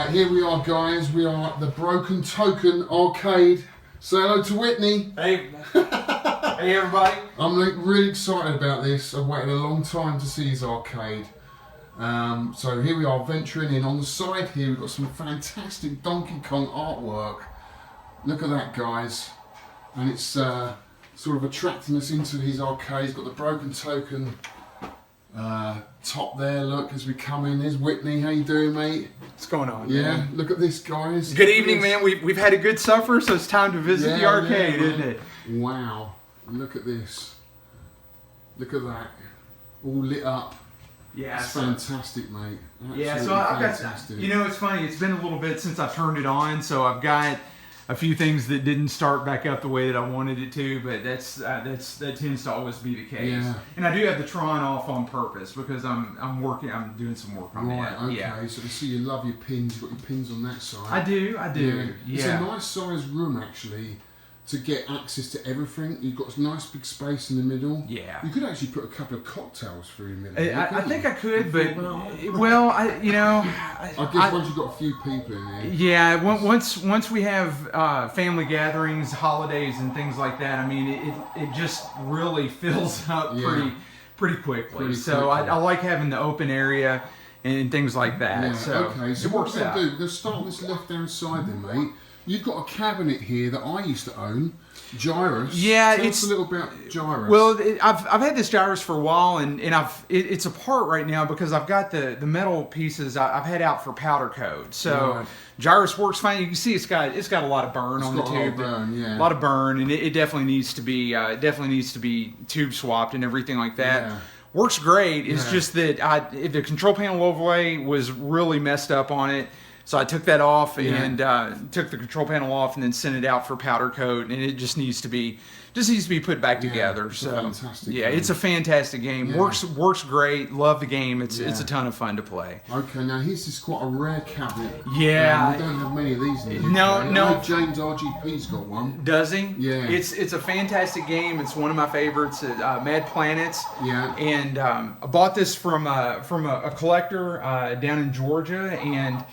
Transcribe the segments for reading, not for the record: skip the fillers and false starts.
Right, here we are, guys. We are at the Broken Token Arcade. Say hello to Whitney. Hey. Hey, everybody. I'm really excited about this. I've waited a long time to see his arcade. So here we are venturing in. On the side here, we've got some fantastic Donkey Kong artwork. Look at that, guys. And it's sort of attracting us into his arcade. He's got the Broken Token top there, look, as we come in. There's Whitney. How you doing, mate? What's going on, Yeah, man? look at this, guys. Good evening, man. We've had a good supper, so it's time to visit the arcade, isn't it? Wow. Look at this. Look at that. All lit up. Yeah. It's fantastic, mate. Absolutely yeah, so I've fantastic. got, you know, it's funny. It's been a little bit since I've turned it on, so I've got a few things that didn't start back up the way that I wanted it to, but that tends to always be the case. Yeah. And I do have the Tron off on purpose because I'm doing some work on Right, that. okay. Yeah. So I see you love your pins. You've got your pins on that side. I do. Yeah. Yeah. It's a nice sized room, actually, to get access to everything. You've got a nice big space in the middle. Yeah. You could actually put a couple of cocktails through in the middle. I think I could, but well, I guess once you've got a few people in there. Yeah, once we have family gatherings, holidays, and things like that, I mean, it just really fills up pretty quickly. So I like having the open area and things like that. Yeah, so okay, so it what works we're out. going to do, we're going to start on this left-hand side then, mate. You've got a cabinet here that I used to own, Gyrus. Yeah, Tell us a little about Gyrus. Well, I've had this Gyrus for a while, and it's apart right now because I've got the metal pieces I've had out for powder coat. So Right. Gyrus works fine. You can see it's got a lot of burn on the tube. A lot of burn, and it definitely needs to be tube swapped and everything like that. Yeah. Works great. It's just that the control panel overlay was really messed up on it. So I took that off and took the control panel off and then sent it out for powder coat, and it just needs to be put back together. It's so a fantastic yeah, game. it's a fantastic game. Yeah. Works great. Love the game. It's a ton of fun to play. Okay, now this is quite a rare cabinet. Yeah. We don't have many of these in the No, UK. no. I know James RGP's got one. Does he? Yeah. It's a fantastic game. It's one of my favorites. Mad Planets. Yeah. And I bought this from a collector down in Georgia, and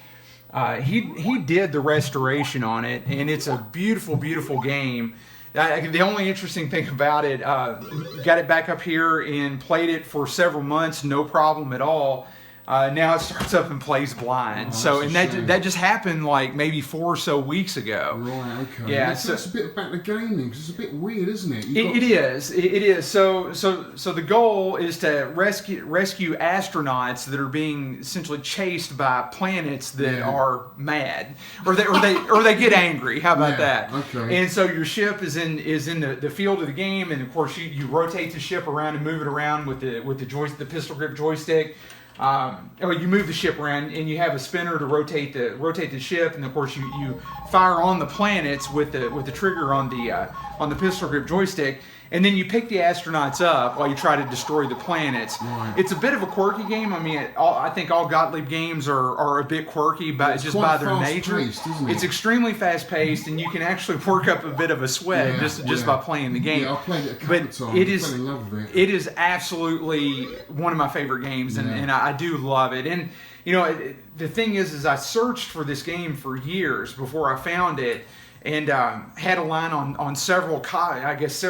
he did the restoration on it, and it's a beautiful, beautiful game. The only interesting thing about it, got it back up here and played it for several months, no problem at all. Now it starts up and plays blind. That just happened like maybe 4 or so weeks ago. Right. Okay. Yeah. Let's a bit about the game then, because it's a bit weird, isn't it? It is. So the goal is to rescue astronauts that are being essentially chased by planets that are mad, or they get angry. How about that? Okay. And so your ship is in the field of the game, and of course you rotate the ship around and move it around with the pistol grip joystick. You move the ship around, and you have a spinner to rotate the ship, and of course you fire on the planets with the trigger on the pistol grip joystick, and then you pick the astronauts up while you try to destroy the planets. Right. It's a bit of a quirky game. I mean, I think all Gottlieb games are a bit quirky, but just by their nature. Isn't it? It's extremely fast paced, and you can actually work up a bit of a sweat just by playing the game. Yeah, I played it a couple of times. I fell in love with it. It is absolutely one of my favorite games, and I do love it. And you know, the thing is I searched for this game for years before I found it, and had a line on several cabinets,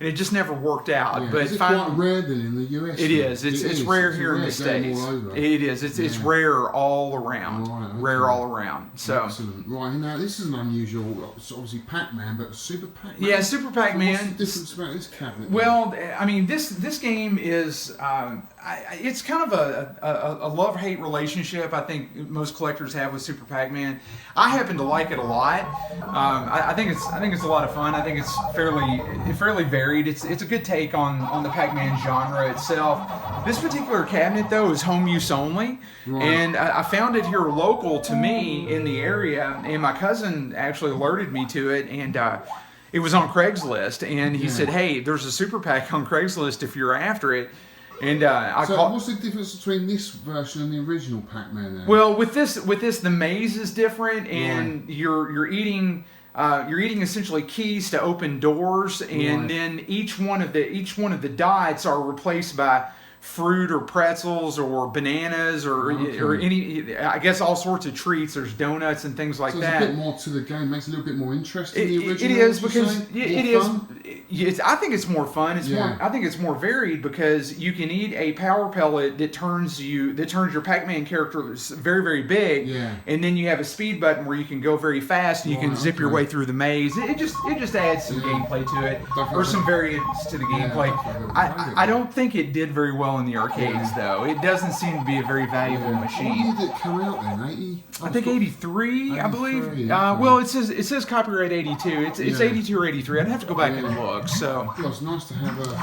and it just never worked out. Yeah. But is it quite rare then in the US? It is. It's rare here in the States. It is. It's rare all around. Right, okay. Rare all around. So. Excellent. Right, now this is an unusual, it's obviously Pac-Man, but Super Pac-Man. Yeah, Super Pac-Man. So what's the difference about this cabinet? Well, I mean, this game is it's kind of a love-hate relationship. I think most collectors have with Super Pac-Man. I happen to like it a lot. I think it's a lot of fun. I think it's fairly varied. It's a good take on the Pac-Man genre itself. This particular cabinet though is home use only, and I found it here local to me in the area, and my cousin actually alerted me to it, and it was on Craigslist, and he said, "Hey, there's a Super Pac on Craigslist if you're after it." And what's the difference between this version and the original Pac-Man then? Well, with this, the maze is different, and you're eating essentially keys to open doors, and then each one of the dots are replaced by fruit or pretzels or bananas or any, I guess, all sorts of treats. There's donuts and things like so that. There's a bit more to the game. Makes it a little bit more interesting. The original, it is because it is. Fun? I think it's more fun. It's Yeah. more. I think it's more varied because you can eat a power pellet that turns your Pac-Man character very, very big. Yeah. And then you have a speed button where you can go very fast and you can zip your way through the maze. It just adds some gameplay to it, or some variance to the gameplay. I don't think it did very well in the arcades though. It doesn't seem to be a very valuable machine. What year did it come out then? 80? I think 83, I believe. Okay. Well, it says copyright 82. It's 82 or 83. I'd have to go back and look. So well, it's nice to have a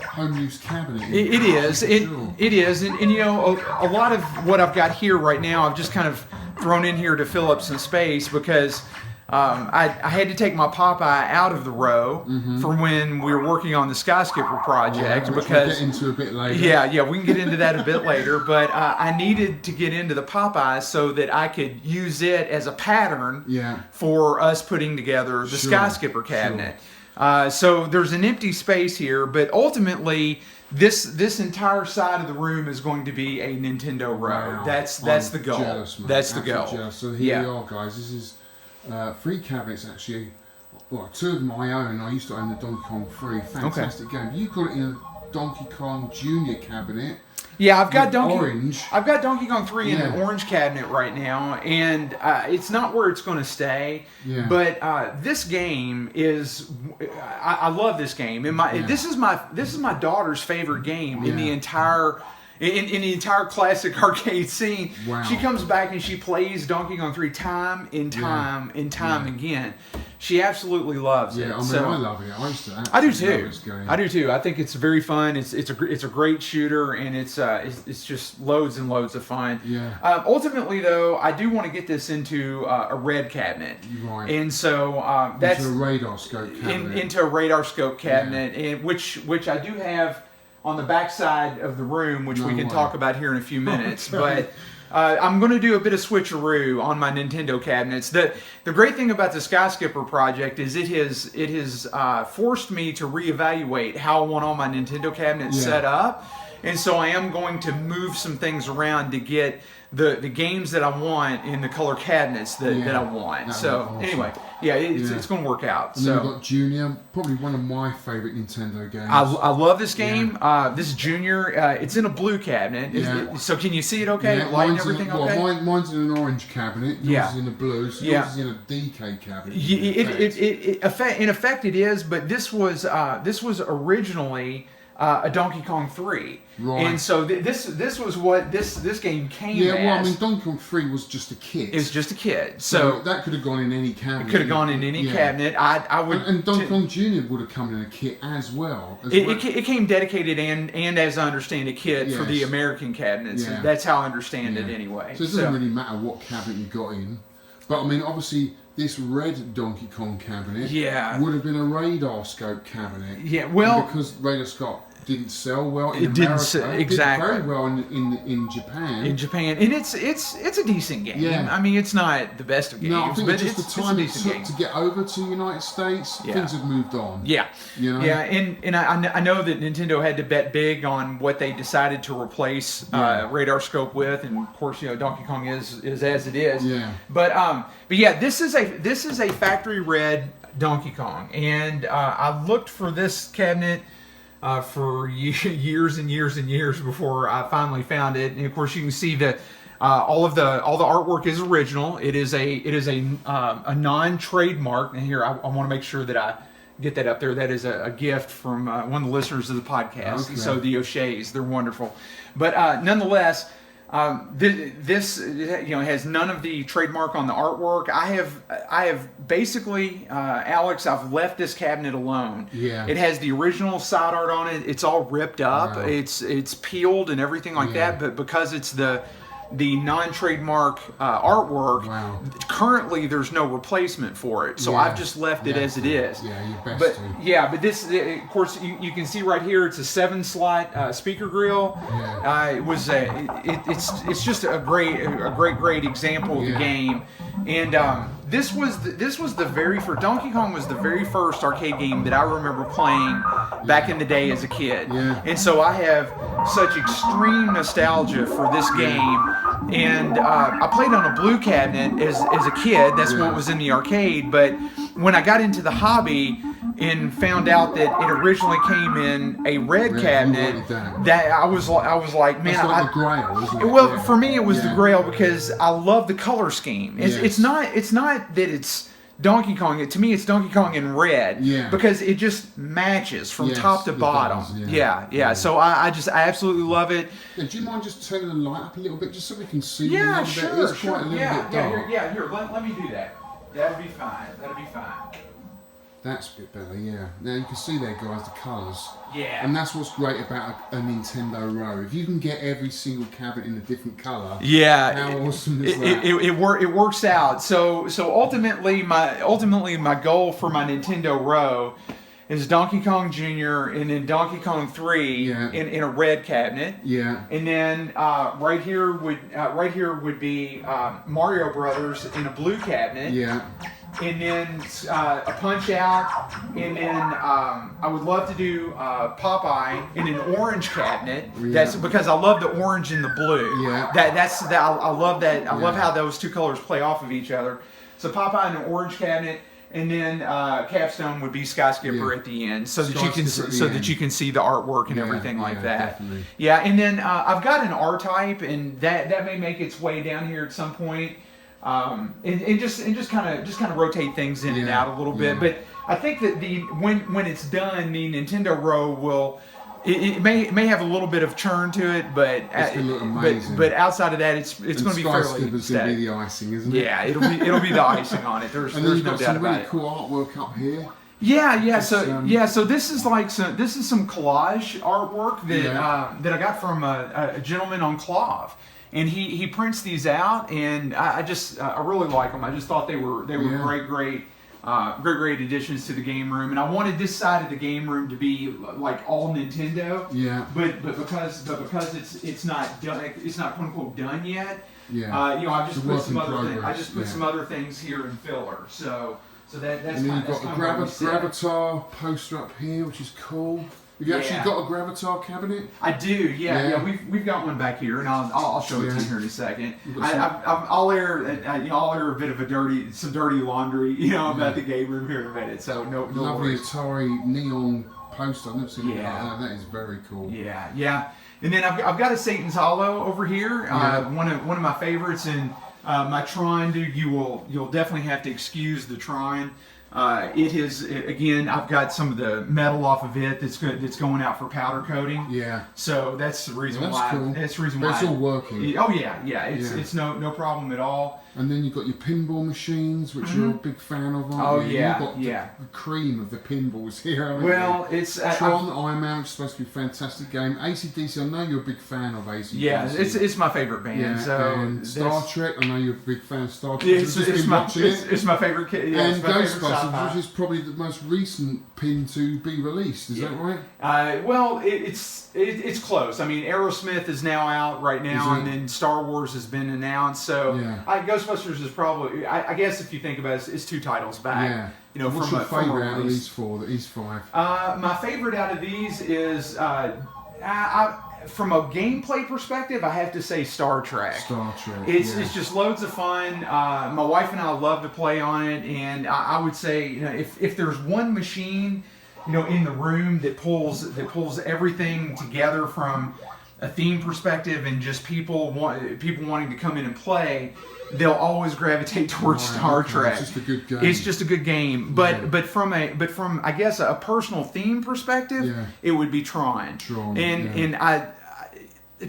home use cabinet. it is. Sure. It is, and a lot of what I've got here right now, I've just kind of thrown in here to fill up some space because I had to take my Popeye out of the row for when we were working on the Skyscraper project which because we'll get into a bit later. Yeah, we can get into that a bit later. But I needed to get into the Popeye so that I could use it as a pattern for us putting together the Skyscraper cabinet. So there's an empty space here, but ultimately this entire side of the room is going to be a Nintendo row. Wow. That's the goal. Jealous, man. That's the Absolutely goal. jealous. So here we are, guys. This is 3 cabinets actually. Well, 2 of my own. I used to own the Donkey Kong 3. Fantastic game. You got it in a Donkey Kong Junior cabinet. Yeah, I've got Donkey Kong 3 in the orange cabinet right now, and it's not where it's going to stay. Yeah. But this game is, I love this game. This is my daughter's favorite game in the entire. In the entire classic arcade scene. Wow. She comes back and she plays Donkey Kong 3 time and time again. She absolutely loves it. Yeah, I love it. I used to. I do too. Love this game. I do too. I think it's very fun. It's a great shooter, and it's just loads and loads of fun. Yeah. Ultimately, though, I do want to get this into a red cabinet. Right. And so that's into a radar scope cabinet. Into a radar scope cabinet, and which I do have on the back side of the room, which we can talk about here in a few minutes. But I'm going to do a bit of switcheroo on my Nintendo cabinets. The great thing about the Skyscraper project is it has forced me to reevaluate how I want all my Nintendo cabinets set up. And so I am going to move some things around to get the games that I want in the color cabinets that I want. So awesome. Anyway, it's going to work out. And so then we've got Junior, probably one of my favorite Nintendo games. I love this game. This is Junior. It's in a blue cabinet. So can you see it okay? Yeah, Light and everything okay? Mine's in an orange cabinet. Yours is in a blue. So yours is in a DK cabinet. In effect, it is. But this was originally a Donkey Kong 3. Right. And so this was what this game came as. Yeah, well, I mean, Donkey Kong 3 was just a kit. It was just a kit. So that could have gone in any cabinet. It could have gone in any cabinet. I would. And Donkey Kong Jr. would have come in a kit as well. It came dedicated and as I understand, a kit for the American cabinets. Yeah. That's how I understand it anyway. So it doesn't really matter what cabinet you got in. But I mean, obviously, this red Donkey Kong cabinet would have been a radar scope cabinet. Yeah, well, and because radar scope didn't sell well in America. It did very well in Japan. In Japan, and it's a decent game. Yeah. I mean, it's not the best of games, no, I think but just it's the time a it decent took game. to get over to the United States, things have moved on. Yeah, you know? Yeah, and I know that Nintendo had to bet big on what they decided to replace radar scope with, and of course, Donkey Kong is as it is. Yeah. But yeah, this is a factory red Donkey Kong, and I looked for this cabinet for years and years and years before I finally found it. And of course, you can see that all the artwork is original. It is a non-trademark. And here I want to make sure that I get that up there. That is a gift from one of the listeners of the podcast. Okay. So the O'Sheas, they're wonderful. But nonetheless, this has none of the trademark on the artwork. I have basically, Alex, I've left this cabinet alone. Yeah. It has the original side art on it. It's all ripped up. Wow. It's peeled and everything like that. But because it's the non-trademark artwork, currently there's no replacement for it. So I've just left it as it is. Yeah, you're best but to. But this, of course, you can see right here. It's a 7-slot speaker grill. Yeah. It's just a great example of the game. And this was the very first. Donkey Kong was the very first arcade game that I remember playing back in the day as a kid. Yeah. And so I have such extreme nostalgia for this game. And I played on a blue cabinet as a kid. That's what was in the arcade. But when I got into the hobby and found out that it originally came in a red cabinet, that I was like, man, it's like the Grail, isn't it? Well, for me, it was the Grail because I love the color scheme. It's Yes. not that it's Donkey Kong. To me, it's Donkey Kong in red because it just matches from top to bottom. Does, So I absolutely love it. Yeah, do you mind just turning the light up a little bit just so we can see? Yeah, It sure, is quite a little bit dark. Here, let me do that. That'll be fine. That's a bit better, yeah. Now you can see there, guys, the colours. Yeah. And that's what's great about a Nintendo Row. If you can get every single cabinet in a different colour, Yeah. how awesome is that? It works out. So ultimately my goal for my Nintendo Row is Donkey Kong Jr. and then Donkey Kong 3 in a red cabinet. Yeah. And then right here would be Mario Brothers in a blue cabinet. Yeah. And then a Punch Out, and then I would love to do Popeye in an orange cabinet. That's because I love the orange and the blue. Yeah. I love that. I love how those two colors play off of each other. So Popeye in an orange cabinet, and then Capstone would be Skyscraper at the end, so that you can see the artwork and everything like that. Definitely. Yeah, and then I've got an R-Type, and that may make its way down here at some point. And just kind of rotate things in and out a little bit, but I think that when it's done, the Nintendo Row will it may have a little bit of churn to it, but it's gonna look amazing. But outside of that, it's going to be fairly Skyscraper's static. gonna be the icing, isn't it? Yeah, it'll be the icing on it. There's and then you've no got doubt some about really it. cool artwork up here. So this is some collage artwork that I got from a gentleman on Clove. And he prints these out, and I really like them. I just thought they were great additions to the game room. And I wanted this side of the game room to be like all Nintendo. Yeah. But because it's not done, it's not quote unquote done yet. Yeah. I just put some other progress. things. I just put some other things here in filler. So that's and then you've got the Gravatar poster up here, which is cool. Have you actually got a Gravatar cabinet? I do, yeah. We've got one back here, and I'll show it to you here in a second. I'll air a bit of some dirty laundry, about the game room here in a minute. So no Lovely worries. Atari neon poster. I've never seen it like that. That is very cool. Yeah. And then I've got a Satan's Hollow over here. One of my favorites, and my Tron, dude. You'll definitely have to excuse the Tron. It is, again, I've got some of the metal off of it that's going out for powder coating. Yeah. So that's the reason That's why. cool. That's the reason But why. it's all working. Oh yeah. It's no problem at all. And then you've got your pinball machines, which you're a big fan of, aren't you? Yeah, You've got the cream of the pinballs here, haven't Well, you? it's Tron, Iron Man, which is supposed to be a fantastic game. AC/DC, I know you're a big fan of AC/DC. Yeah, it's my favorite band. Yeah, so and Star Trek, I know you're a big fan of Star Trek. Yeah, You've just been watching it. it's my favorite. Yeah, and it's my favorite Ghostbusters, sci-fi. which is probably the most recent pin to be released. Is that right? Well, it's close. I mean, Aerosmith is now out right now, and then Star Wars has been announced. So Ghostbusters is probably, I guess if you think about it, it's 2 titles back. Yeah. What's your favourite out of these 4? These 5? My favorite out of these is, from a gameplay perspective, I have to say Star Trek. Star Trek. It's just loads of fun. My wife and I love to play on it, and I would say, if there's one machine, in the room that pulls everything together from a theme perspective and just people wanting to come in and play, they'll always gravitate towards Star Trek. It's just a good game. It's just a good game, but from I guess a personal theme perspective, it would be Tron.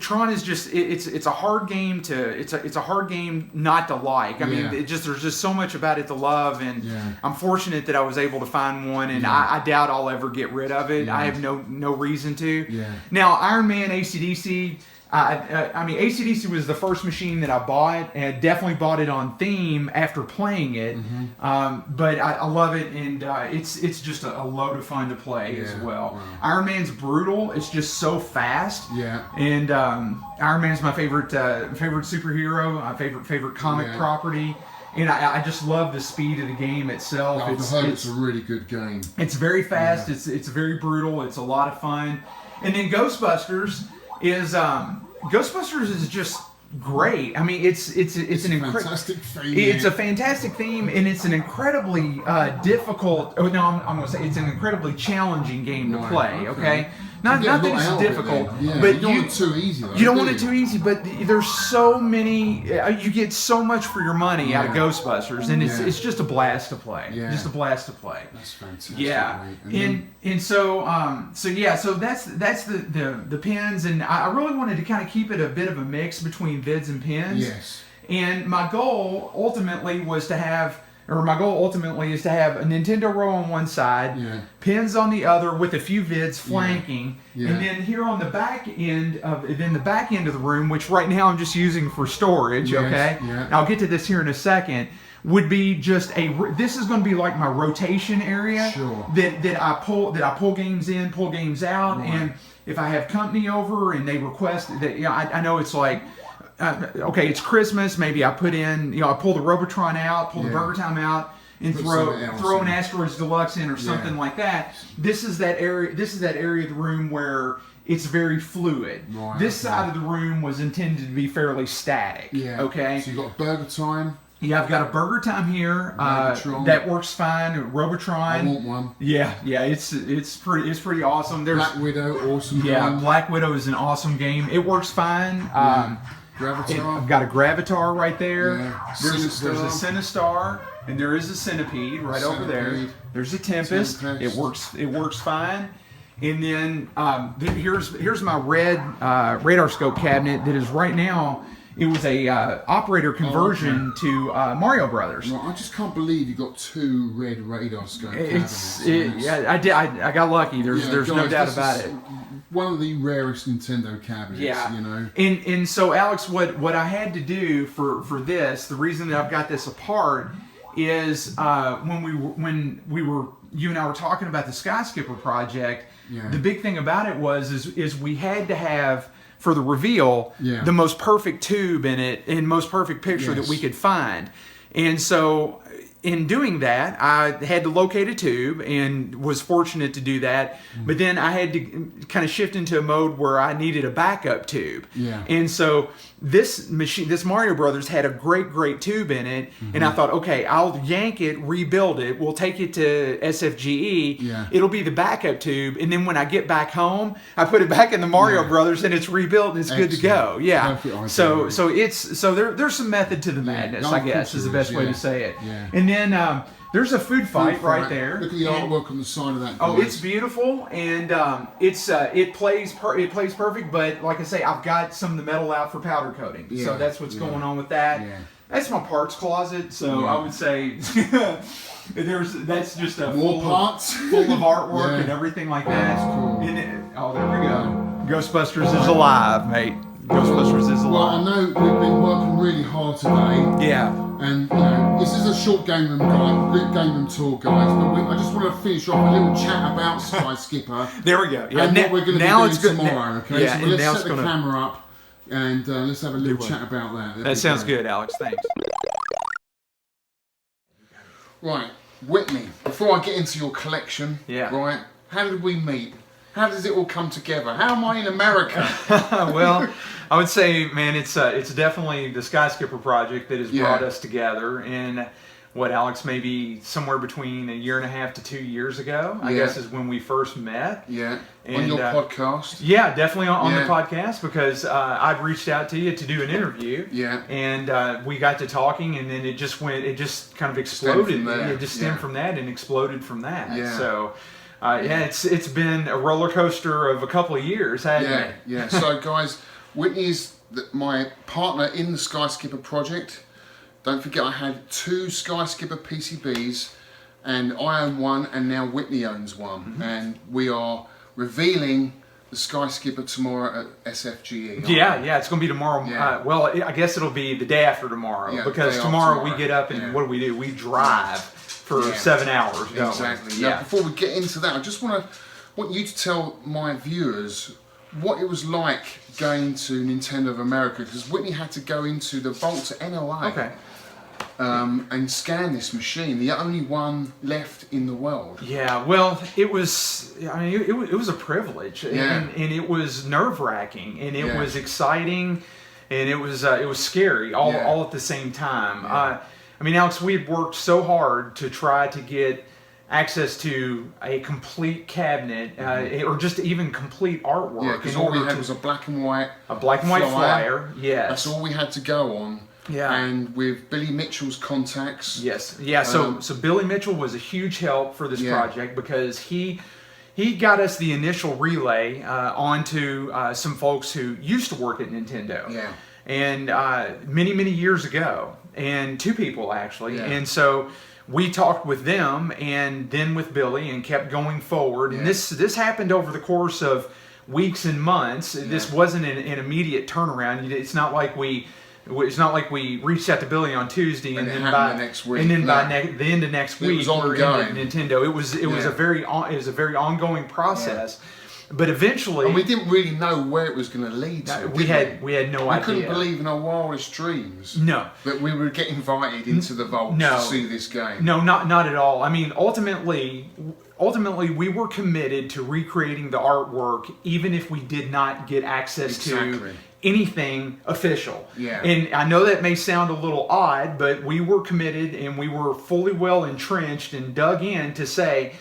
Tron is just it's a hard game it's a hard game not to like. I mean, there's just so much about it to love, and I'm fortunate that I was able to find one, and I doubt I'll ever get rid of it. I have no reason to. Now, Iron Man, AC/DC. I mean, AC/DC was the first machine that I bought, and I definitely bought it on theme after playing it. But I love it, and it's just a load of fun to play as well. Wow. Iron Man's brutal; it's just so fast. And Iron Man's my favorite superhero, favorite comic property. and I just love the speed of the game itself. I've heard it's a really good game. It's very fast. Yeah. It's very brutal. It's a lot of fun. And then Ghostbusters is just great. I mean, it's an fantastic theme. It's a fantastic theme, and it's an incredibly difficult. Oh no, I'm going to say it's an incredibly challenging game to play. Okay. Not that it's difficult, but you don't want it too easy. Though, you don't want it too easy, but there's so many. You get so much for your money out of Ghostbusters, and it's just a blast to play. Yeah. Just a blast to play. That's fantastic. Yeah, so that's the pins, and I really wanted to kind of keep it a bit of a mix between vids and pins. Yes. And my goal ultimately is to have a Nintendo row on one side, pins on the other, with a few vids flanking, and then here on the back end of the room, which right now I'm just using for storage. Okay, and I'll get to this here in a second. Would be just this is going to be like my rotation area. Sure. That I pull games in, pull games out, and if I have company over and they request that, I know it's like. Okay, it's Christmas. Maybe I put in, I pull the Robotron out, pull the Burger Time out, and throw an Asteroids Deluxe in or something like that. This is that area. This is that area of the room where it's very fluid. Right, this side of the room was intended to be fairly static. Yeah. Okay. So you've got Burger Time. Yeah, I've got a Burger Time here that works fine. Robotron. I want one. Yeah, it's pretty awesome. There's Black Widow, awesome. Yeah, game. Black Widow is an awesome game. It works fine. Gravatar. I've got a Gravatar right there. Yeah. There's a Sinistar, and there is a Centipede right over there. There's a Tempest. It works fine. And then here's my red radar scope cabinet that is right now. It was a operator conversion to Mario Brothers. Well, I just can't believe you got 2 red radar scope cabinets. I did. I got lucky. There's guys, no doubt about it. One of the rarest Nintendo cabinets, And so Alex, what I had to do for this, the reason that I've got this apart is when we were you and I were talking about the Skyskipper project, the big thing about it is we had to have for the reveal the most perfect tube in it and most perfect picture that we could find. And so in doing that, I had to locate a tube and was fortunate to do that. But then I had to kind of shift into a mode where I needed a backup tube. And so this Mario Brothers had a great tube in it, and I thought, okay, I'll yank it, rebuild it, we'll take it to SFGE, it'll be the backup tube, and then when I get back home, I put it back in the Mario Brothers, and it's rebuilt and it's good to go. So there's some method to the madness, I guess, is the best way to say it. And then there's a food fight right there. Look at the artwork on the side of that. Oh, it's beautiful, and it plays perfect. But like I say, I've got some of the metal out for powder coating, so that's what's going on with that. That's my parts closet. So I would say that's just a parts full of artwork and everything like that. That's cool. And there we go. Ghostbusters is alive, mate. Ghostbusters is alive. Well, I know we've been working really hard today. Yeah. And this is a short game room tour, guys. But I just want to finish off a little chat about Skyskipper. There we go. Yeah, and what we're going to be doing tomorrow. Okay, yeah, so let's set the camera up and let's have a little chat about that. That sounds good, Alex. Thanks. Right, Whitney. Before I get into your collection, right? How did we meet? How does it all come together? How am I in America? Well, I would say, man, it's definitely the Skyskipper project that has brought us together. And what, Alex, maybe somewhere between 1.5 to 2 years ago, I guess, is when we first met. Yeah. And, on your podcast. Yeah, definitely on the podcast, because I'd reached out to you to do an interview. Yeah. And we got to talking, and then it just kind of exploded. It just stemmed from that and exploded from that. Yeah. So. It's been a roller coaster of a couple of years, hasn't it? Yeah. So, guys, Whitney is my partner in the Skyskipper project. Don't forget, I had 2 Skyskipper PCBs, and I own one, and now Whitney owns one, and we are revealing the Skyskipper tomorrow at SFGE. Yeah, it's going to be tomorrow. Well, I guess it'll be the day after tomorrow, because tomorrow we get up and what do? We drive for 7 hours. Exactly. Now, before we get into that, I just want you to tell my viewers what it was like going to Nintendo of America, because Whitney had to go into the vault to NLA. Okay. and scan this machine. The only one left in the world. Yeah, well, it was. I mean, it was a privilege, Yeah. and it was Yeah. nerve-wracking, and it was exciting, and it was scary all at the same time. Yeah. I mean, Alex, we had worked so hard to try to get access to a complete cabinet, or just even complete artwork. Yeah, because all we had was a black and white flyer. Yes, that's all we had to go on. Yeah. And with Billy Mitchell's contacts. Yes. Yeah. So Billy Mitchell was a huge help for this project because he got us the initial relay onto some folks who used to work at Nintendo. Yeah. And many years ago, and two people actually. Yeah. And so we talked with them and then with Billy and kept going forward. Yeah. And this happened over the course of weeks and months. Yeah. This wasn't an immediate turnaround. It's not like we reached out to Billy on Tuesday and then by the next week. And then by the end of next week we're in Nintendo. It was a very ongoing process. Yeah. But eventually, and we didn't really know where it was going to lead to. We had no idea. We couldn't believe in our wildest dreams. No, that we would get invited into the vault to see this game. No, not at all. I mean, ultimately, we were committed to recreating the artwork, even if we did not get access to anything official. Yeah. And I know that may sound a little odd, but we were committed and we were fully well entrenched and dug in to say,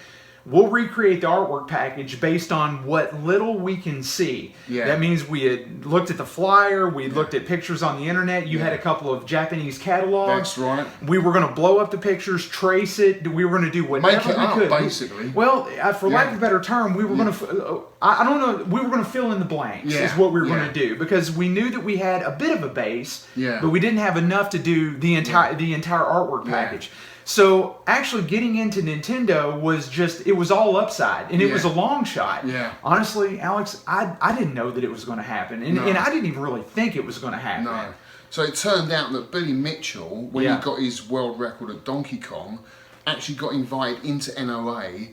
we'll recreate the artwork package based on what little we can see. Yeah. That means we had looked at the flyer, we looked at pictures on the internet, you had a couple of Japanese catalogs. That's right. We were going to blow up the pictures, trace it, we were going to do whatever we could. Basically. Well, for lack of a better term, we were going to, I don't know, we were going to fill in the blanks is what we were going to do, because we knew that we had a bit of a base, but we didn't have enough to do the entire artwork package. So actually getting into Nintendo was it was all upside, and it was a long shot. Yeah. Honestly, Alex, I didn't know that it was going to happen, and I didn't even really think it was going to happen. No. So it turned out that Billy Mitchell, when he got his world record at Donkey Kong, actually got invited into NOA,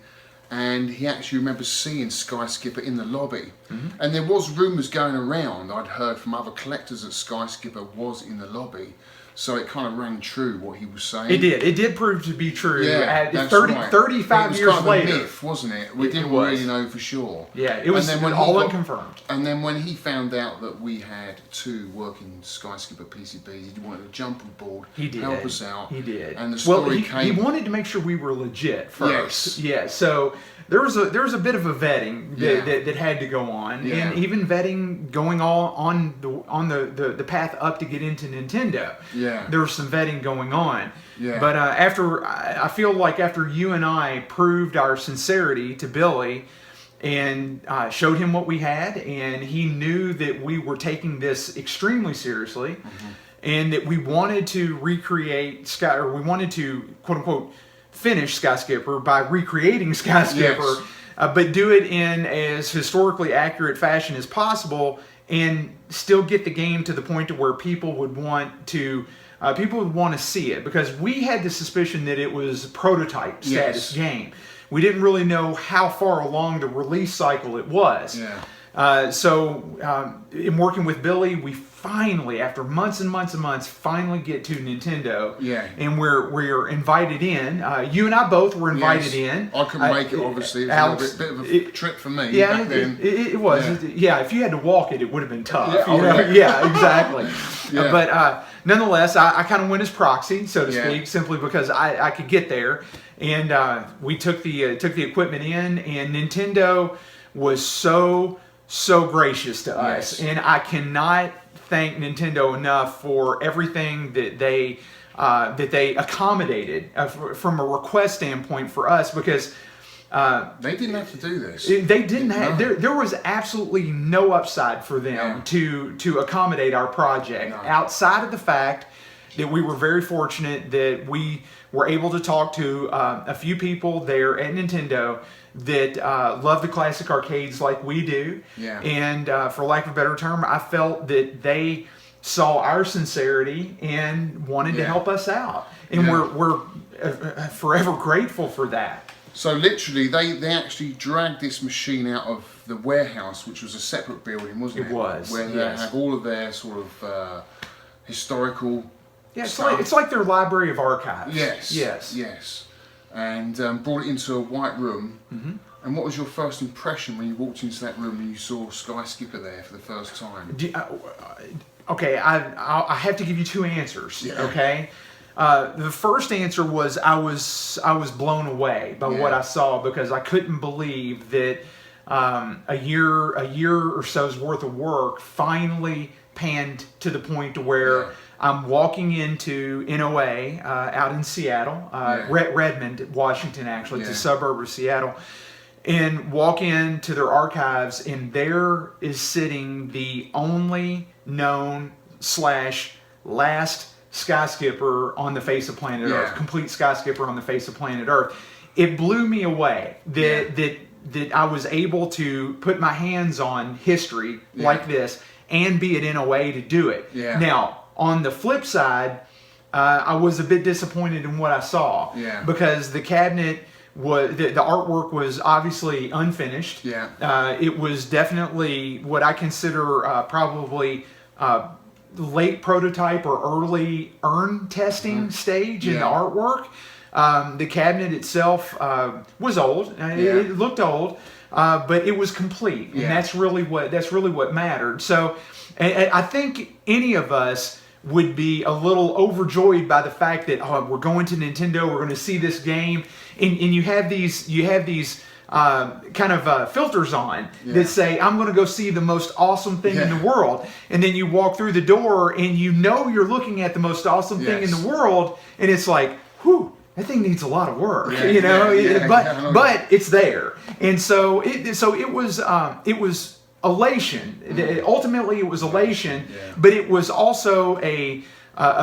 and he actually remembers seeing Sky Skipper in the lobby. Mm-hmm. And there was rumours going around, I'd heard from other collectors, that Sky Skipper was in the lobby. So it kind of rang true what he was saying. It did prove to be true. Yeah, 35 years kind later. It was a myth, wasn't it? We didn't really know for sure. Yeah, it was all unconfirmed. And then when he found out that we had two working Sky Skipper PCBs, he wanted to jump on board, help us out. He did. And the story came. He wanted to make sure we were legit first. Yes. Yeah. So there was a bit of a vetting that had to go on, and even vetting going on the path up to get into Nintendo. Yeah. There was some vetting going on. Yeah. But I feel like after you and I proved our sincerity to Billy and showed him what we had, and he knew that we were taking this extremely seriously, and that we wanted to recreate we wanted to quote unquote finish Sky Skipper by recreating Sky Skipper, but do it in as historically accurate fashion as possible, and still get the game to the point to where people would want to see it, because we had the suspicion that it was a prototype status game. We didn't really know how far along the release cycle it was. So in working with Billy, we finally, after months and months and months, finally get to Nintendo. And we're invited in. You and I both were invited in. I couldn't make it, obviously. It was Alex, a bit of a trip for me. Yeah, back then. It was. If you had to walk it, it would have been tough. Exactly. But nonetheless, I kind of went as proxy, so to speak, simply because I could get there. And we took the equipment in, and Nintendo was so gracious to us, and I cannot thank Nintendo enough for everything that they accommodated from a request standpoint for us, because they didn't have to do this. They didn't have. There was absolutely no upside for them to accommodate our project outside of the fact that we were very fortunate that we were able to talk to a few people there at Nintendo that love the classic arcades like we do. And for lack of a better term, I felt that they saw our sincerity and wanted to help us out. And we're forever grateful for that. So literally, they actually dragged this machine out of the warehouse, which was a separate building, wasn't it? It was, where they have all of their sort of historical Yeah, stuff. it's like their library of archives. Yes. And brought it into a white room. Mm-hmm. And what was your first impression when you walked into that room and you saw Sky Skipper there for the first time? Okay, I have to give you two answers. Yeah. Okay, the first answer was I was blown away by what I saw, because I couldn't believe that a year or so's worth of work finally panned to the point to where I'm walking into NOA out in Seattle, Redmond, Washington. Actually, it's a suburb of Seattle. And walk into their archives, and there is sitting the only known / last sky skipper on the face of planet Earth, complete sky skipper on the face of planet Earth. It blew me away that I was able to put my hands on history like this and be at NOA to do it. Yeah. Now, on the flip side, I was a bit disappointed in what I saw, because the cabinet was the artwork was obviously unfinished. It was definitely what I consider probably late prototype or early urn testing stage in the artwork. The cabinet itself was old. It looked old, but it was complete, and that's really what mattered. So, I think any of us would be a little overjoyed by the fact that we're going to Nintendo, we're going to see this game, and you have these kind of filters on that say, I'm going to go see the most awesome thing in the world. And then you walk through the door and you're looking at the most awesome thing in the world, and it's like, whew, that thing needs a lot of work, but it's there. And so it was elation. Ultimately, it was elation, but it was also a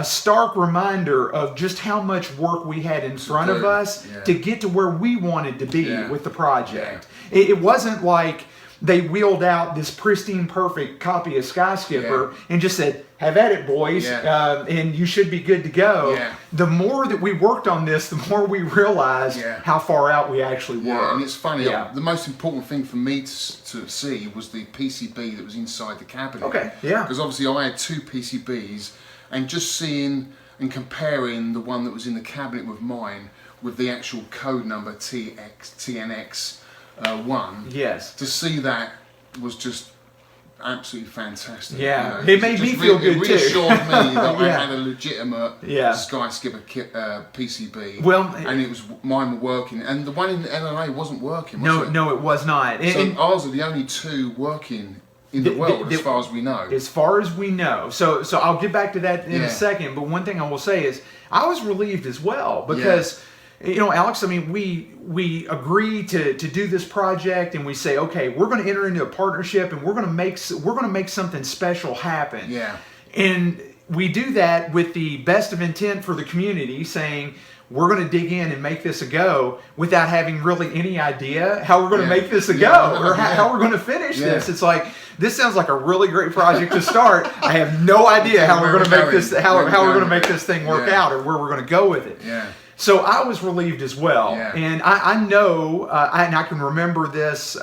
stark reminder of just how much work we had in front of us to get to where we wanted to be with the project. It wasn't like they wheeled out this pristine, perfect copy of Sky Skipper and just said, have at it, boys, and you should be good to go. The more that we worked on this, the more we realized how far out we actually were. And it's funny, the most important thing for me to see was the PCB that was inside the cabinet. Because obviously I had two PCBs, and just seeing and comparing the one that was in the cabinet with mine with the actual code number TNX1, to see that was just absolutely fantastic. It made me feel good too. It reassured me that I had a legitimate Sky Skipper PCB. And mine were working, and the one in the LNA wasn't working. No, it was not. So ours are the only two working in the world, as far as we know. As far as we know. So I'll get back to that in a second. But one thing I will say is I was relieved as well, because Alex, I mean, we agree to do this project, and we say, okay, we're going to enter into a partnership, and we're going to make something special happen. And we do that with the best of intent for the community, saying we're going to dig in and make this a go, without having really any idea how we're going to make this a go, or how we're going to finish this. It's like, this sounds like a really great project to start. I have no idea how we're going to make this, how we're going to make this thing work out, or where we're going to go with it. So I was relieved as well, and I know, and I can remember this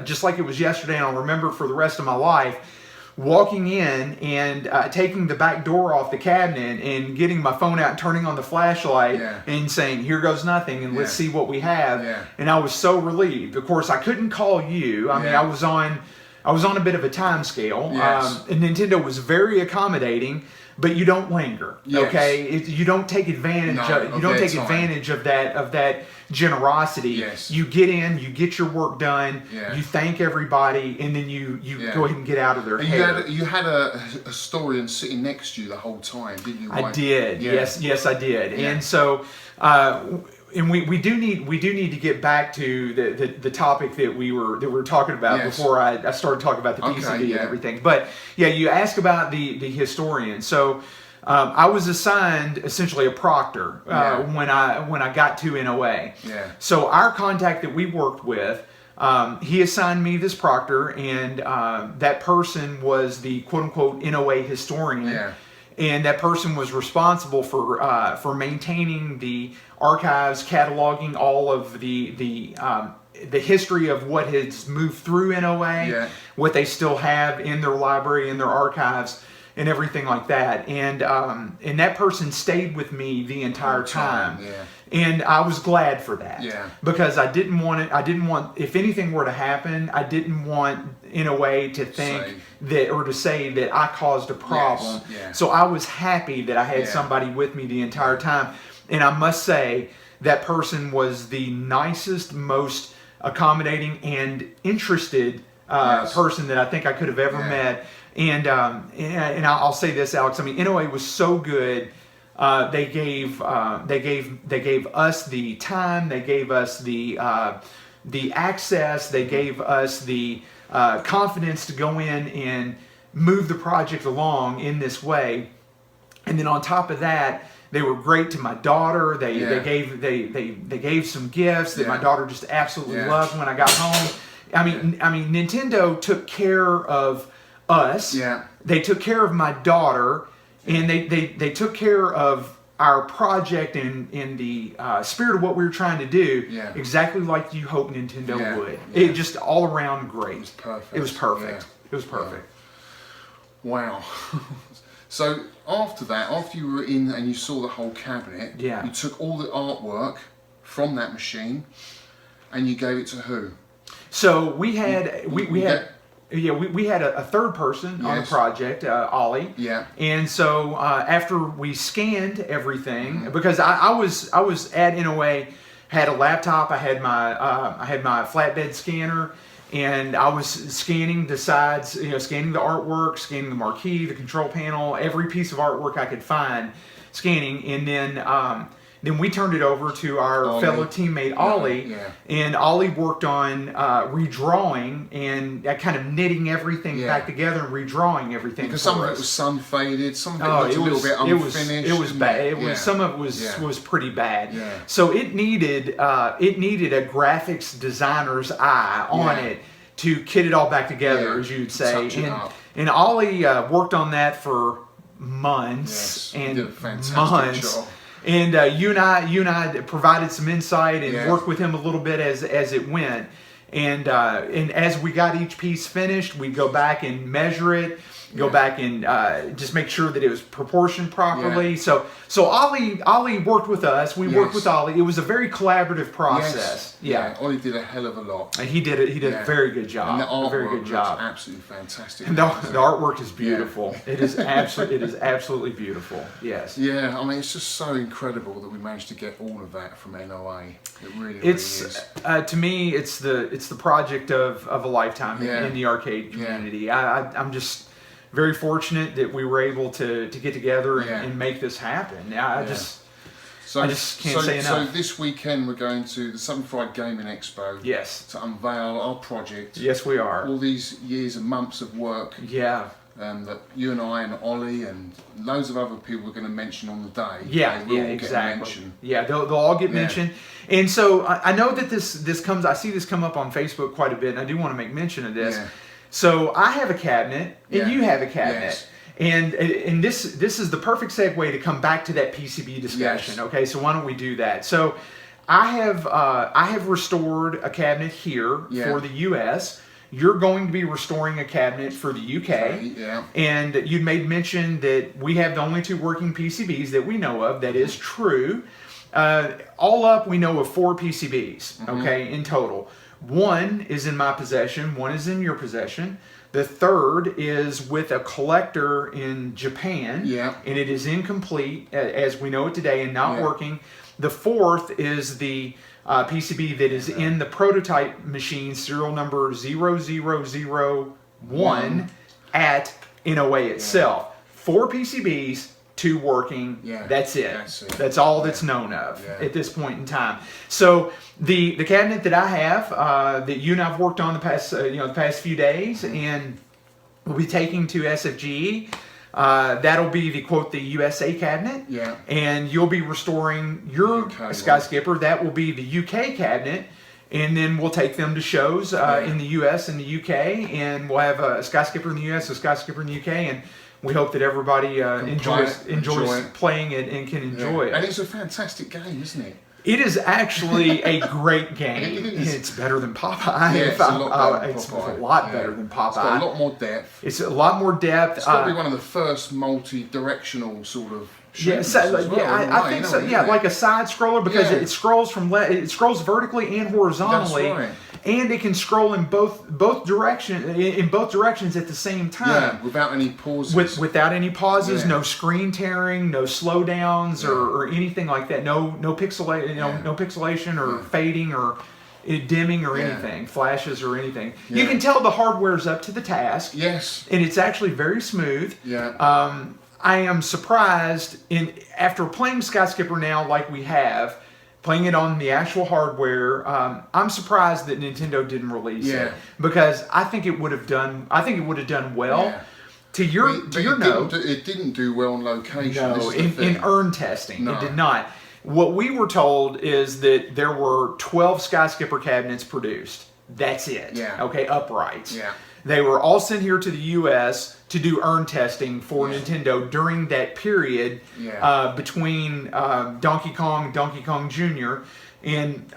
just like it was yesterday, and I'll remember it for the rest of my life, walking in and taking the back door off the cabinet and getting my phone out and turning on the flashlight and saying, here goes nothing, and let's see what we have. And I was so relieved. Of course, I couldn't call you. I mean, I was on a bit of a time scale, and Nintendo was very accommodating. But you don't linger, okay? You don't take advantage. You don't take advantage of that generosity. You get in, you get your work done, you thank everybody, and then you go ahead and get out of their hair. You had a historian sitting next to you the whole time, didn't you? I did. Yes, I did. And so. And we do need to get back to the topic that we were talking about before I started talking about the PCB and everything. But you asked about the historian. So I was assigned essentially a proctor when I got to NOA. So our contact that we worked with, he assigned me this proctor, and that person was the quote unquote NOA historian. And that person was responsible for maintaining the archives, cataloging all of the history of what has moved through NOA, what they still have in their library, in their archives. and everything like that. And that person stayed with me the entire time. Yeah. And I was glad for that. Yeah. Because I didn't want, if anything were to happen, I didn't want, in a way, to think to say that I caused a problem. Yes. Yeah. So I was happy that I had somebody with me the entire time. And I must say, that person was the nicest, most accommodating and interested person that I think I could have ever met. And I'll say this, Alex. I mean, NOA was so good. They gave us the time. They gave us the access. They gave us the confidence to go in and move the project along in this way. And then on top of that, they were great to my daughter. They gave some gifts that my daughter just absolutely loved when I got home. I mean, Nintendo took care of us. Yeah. They took care of my daughter, and they took care of our project in the spirit of what we were trying to do. Yeah. Exactly like you hope Nintendo would. Yeah. It just all around great. It was perfect. It was perfect. Yeah. It was perfect. Yeah. Wow. So after that, after you were in and you saw the whole cabinet, you took all the artwork from that machine and you gave it to who? So we had we had a third person on the project, Ollie. Yeah. And so after we scanned everything, because I was at NOA, had a laptop, I had my flatbed scanner. And I was scanning the sides, scanning the artwork, scanning the marquee, the control panel, every piece of artwork I could find, scanning. And then we turned it over to our fellow teammate, Ollie. Yeah. And Ollie worked on redrawing and kind of knitting everything back together and redrawing everything. Because some of it was sun faded, some of it was a little bit unfinished. It was bad. Some of it was pretty bad. Yeah. So it needed a graphics designer's eye on it to kit it all back together, as you'd say. And Ollie worked on that for months and did a fantastic job. And you and I provided some insight and worked with him a little bit as it went. And as we got each piece finished, we'd go back and measure it, go back and just make sure that it was proportioned properly. Yeah. So Ollie worked with us. We worked with Ollie. It was a very collaborative process. Yeah. Ollie did a hell of a lot. And he did a very good job. And the artwork a very good job. Absolutely fantastic. And the artwork is beautiful. It is absolutely beautiful. Yes. Yeah, I mean, it's just so incredible that we managed to get all of that from NOA. It really is. To me, it's the project of a lifetime in the arcade community. Yeah. I'm just very fortunate that we were able to get together and make this happen. I just can't say enough. So this weekend we're going to the Southern Fried Gaming Expo. Yes. To unveil our project. Yes, we are. All these years and months of work. Yeah. That you and I and Ollie and loads of other people are going to mention on the day. Yeah, exactly. Yeah, they'll all get mentioned. And so I know that this comes. I see this come up on Facebook quite a bit, and I do want to make mention of this. Yeah. So I have a cabinet, and you have a cabinet. Yes. And this is the perfect segue to come back to that PCB discussion. Yes. Okay, so why don't we do that? So I have restored a cabinet here for the U.S. You're going to be restoring a cabinet for the UK. And you'd made mention that we have the only 2 working PCBs that we know of. That is true. All up, we know of 4 PCBs. Okay, in total. 1 is in my possession. 1 is in your possession. The 3rd is with a collector in Japan, and it is incomplete as we know it today and not working. The 4th is the PCB that is in the prototype machine, serial number 0001 at NOA itself. 4 PCBs, 2 working. That's it. That's all that's known of at this point in time. So the cabinet that I have, that you and I've worked on the past few days, and we'll be taking to SFGE. That'll be the USA cabinet. And you'll be restoring your Skyscraper. That will be the UK cabinet. And then we'll take them to shows in the US and the UK, and we'll have a Skyscraper in the US, a Skyscraper in the UK, and we hope that everybody enjoys playing it and can enjoy it. And it's a fantastic game, isn't it? It is actually a great game. It is. It's better than Popeye. Yeah, it's a lot better than It's Popeye. a lot Yeah. better than Popeye. It's got a lot more depth. It's a lot more depth. It's probably one of the first multi-directional sort of Yeah, shooters so, as well, I think so. Yeah, like a side scroller because Yeah. it scrolls it scrolls vertically and horizontally, That's right. and it can scroll in both directions at the same time. Yeah, without any pauses. Without any pauses, Yeah. no screen tearing, no slowdowns or anything like that. No pixelation or fading or dimming or anything, flashes or anything. You can tell the hardware's up to the task. Yes. And it's actually very smooth. Yeah. I am surprised after playing Skyscraper now like we have, playing it on the actual hardware. I'm surprised that Nintendo didn't release it because I think it would have done. I think it would have done well. Yeah. To your note, it didn't do well on location. no, This is the thing. in earn testing, No. it did not. What we were told is that there were 12 Skyscraper cabinets produced. That's it. Yeah. Okay, uprights. Yeah. They were all sent here to the U.S. to do earn testing for Nintendo during that period between Donkey Kong Jr. And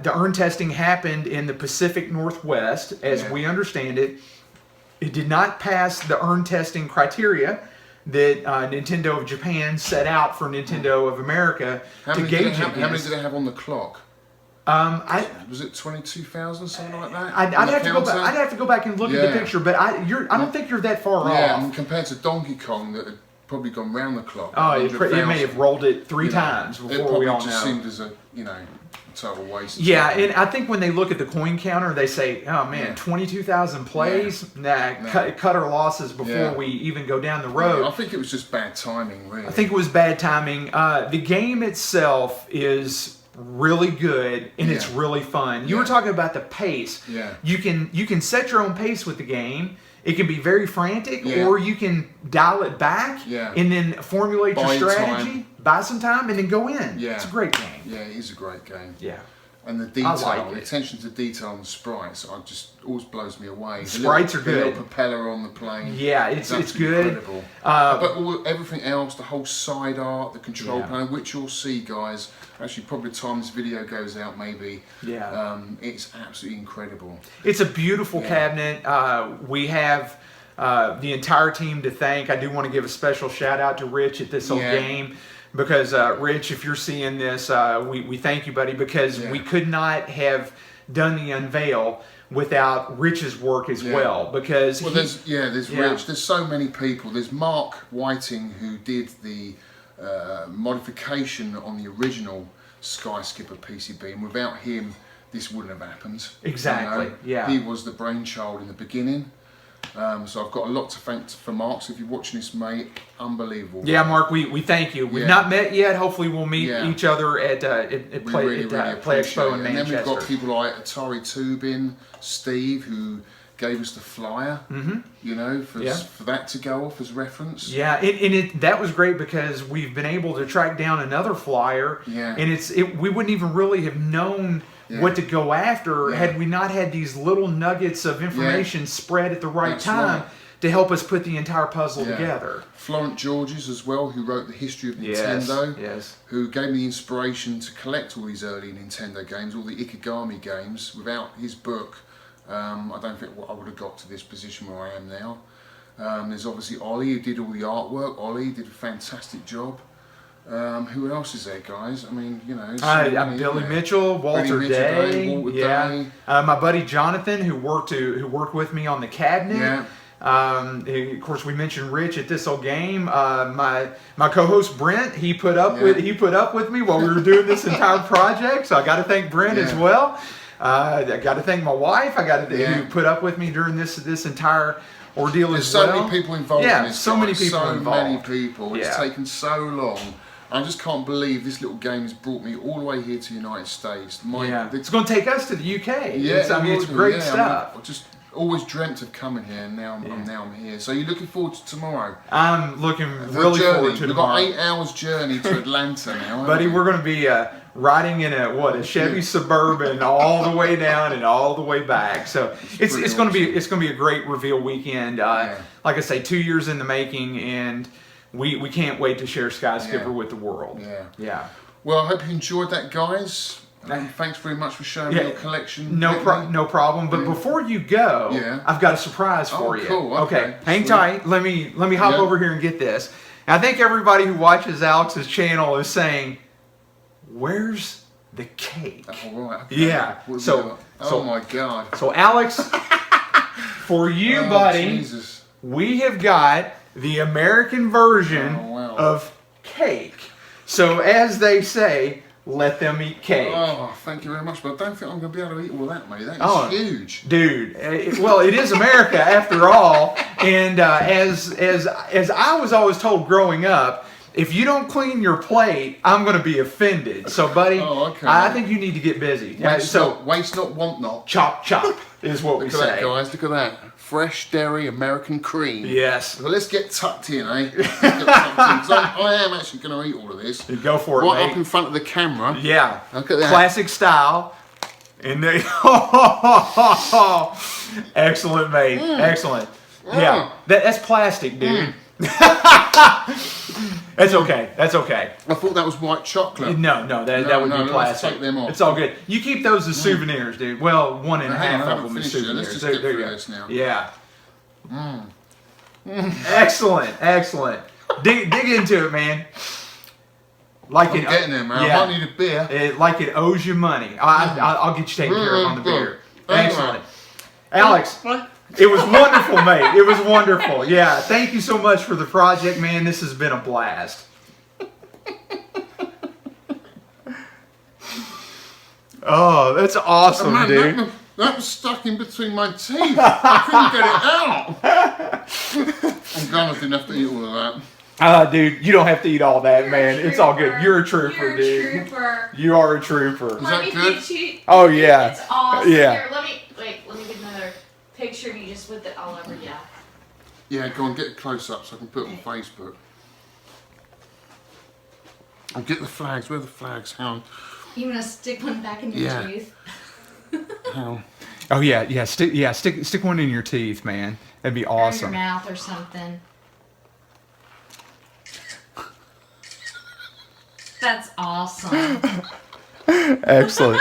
the earn testing happened in the Pacific Northwest, as we understand it. It did not pass the earn testing criteria that Nintendo of Japan set out for Nintendo of America to gauge it. How many did they have on the clock? Was it 22,000, something like that? I'd have to go back. I'd have to go back and look at the picture, but I don't think you're that far Yeah, off. and compared to Donkey Kong, that had probably gone round the clock. Oh, it may have rolled it three times It before probably we all just know. seemed as a total waste. Yeah, and I think when they look at the coin counter, they say, "Oh man, 22,000 plays. Cut our losses before we even go down the road." I think it was just bad timing, really. I think it was bad timing. The game itself is really good and it's really fun. You were talking about the pace. Yeah. You can set your own pace with the game. It can be very frantic, or you can dial it back and then formulate your strategy, buy some time, and then go in. Yeah. It's a great game. Yeah, it is a great game. Yeah. And the detail, like the it. attention to detail on the sprites, just always blows me away. Sprites are The good. little propeller on the plane. Yeah, it's absolutely good. Incredible. But everything else, the whole side art, the control panel, which you'll see, guys. Actually, probably the time this video goes out, maybe. Yeah. It's absolutely incredible. It's a beautiful cabinet. We have the entire team to thank. I do want to give a special shout out to Rich at This Old Game. Because Rich, if you're seeing this, we thank you, buddy, because we could not have done the unveil without Rich's work as well. Because there's Rich. There's so many people. There's Mark Whiting, who did the modification on the original Skyscraper PCB, and without him, this wouldn't have happened. Exactly. He was the brainchild in the beginning. So I've got a lot to thank for Mark. So if you're watching this, mate, unbelievable. Yeah, Mark, we thank you. We've not met yet. Hopefully we'll meet each other at Play Expo in Manchester. And then we've got people like Atari Tubin, Steve, who gave us the flyer, for that to go off as reference. Yeah, and that was great because we've been able to track down another flyer, and we wouldn't even really have known what to go after had we not had these little nuggets of information spread at the right time to help us put the entire puzzle together. Florent Georges as well, who wrote the history of Nintendo, who gave me the inspiration to collect all these early Nintendo games, all the Ikigami games. Without his book, I don't think I would have got to this position where I am now. There's obviously Ollie, who did all the artwork. Ollie did a fantastic job. Who else is there, guys? I mean, Billy Mitchell, Walter Day, my buddy Jonathan, who worked with me on the cabinet. Yeah. Of course, we mentioned Rich at This Old Game. My co-host Brent, he put up with me while we were doing this entire project. So I got to thank Brent as well. I got to thank my wife. Who put up with me during this entire ordeal as well. There's so many people involved in this. So many people involved. So many people. It's taken so long. I just can't believe this little game has brought me all the way here to the United States. It's going to take us to the UK. Yeah, it's great stuff. I just always dreamt of coming here, and now I'm here. So you're looking forward to tomorrow? I'm looking really forward to tomorrow. We've got 8 hours journey to Atlanta now. Buddy, we're going to be riding in a Chevy Suburban all the way down and all the way back. So it's going to be a great reveal weekend. Like I say, 2 years in the making, and we can't wait to share Skyscraper with the world. Yeah. Well, I hope you enjoyed that, guys. Thanks very much for showing me your collection. No problem. But before you go, I've got a surprise for you. Cool. Okay, hang tight. Let me hop over here and get this. And I think everybody who watches Alex's channel is saying, "Where's the cake?" Oh, right. Okay. Yeah. Oh my God. So Alex, for you, buddy, Jesus. we have got the American version of cake. So as they say, let them eat cake. Oh, thank you very much, but I don't think I'm going to be able to eat all that, mate. That is huge. Dude. Well, it is America after all. And as I was always told growing up, if you don't clean your plate, I'm going to be offended. So, buddy, I think you need to get busy. Waste not, want not. Chop, chop is what we say. Look at that, guys. Look at that. Fresh dairy American cream. Yes. So let's get tucked in, eh? Let's get tucked in. I am actually going to eat all of this. Go for it, right mate. Up in front of the camera. Yeah. Look at that. Classic style. And they, excellent, mate. Excellent. Yeah. That's plastic, dude. That's okay. That's okay. I thought that was white chocolate. No, that would be plastic. Let's take them off. It's all good. You keep those as souvenirs, dude. Well, one and a half of them as souvenirs. Let's just get through this now. Yeah. Excellent. Dig into it, man. I'm getting there, man. Yeah. I might need a beer. Like it owes you money. I'll get you taken care of on the beer. Excellent. Alex. It was wonderful, mate. It was wonderful. Yeah, thank you so much for the project, man. This has been a blast. Oh, that's awesome, man, dude. That was stuck in between my teeth. I couldn't get it out. I'm glad I didn't have to eat all of that. Dude, you don't have to eat all that, man. It's all good. You're a trooper, dude. You are a trooper. Is that good? Oh, yeah. It's awesome. Yeah. Here, let me get another picture of you just with it all over you. Yeah, go on, get a close up so I can put it on Facebook. I'll get the flags. Where are the flags? Hang on. You want to stick one back in your tooth? Hang on. Oh yeah. Stick one in your teeth, man. That'd be awesome. Or your mouth or something. That's awesome. Excellent.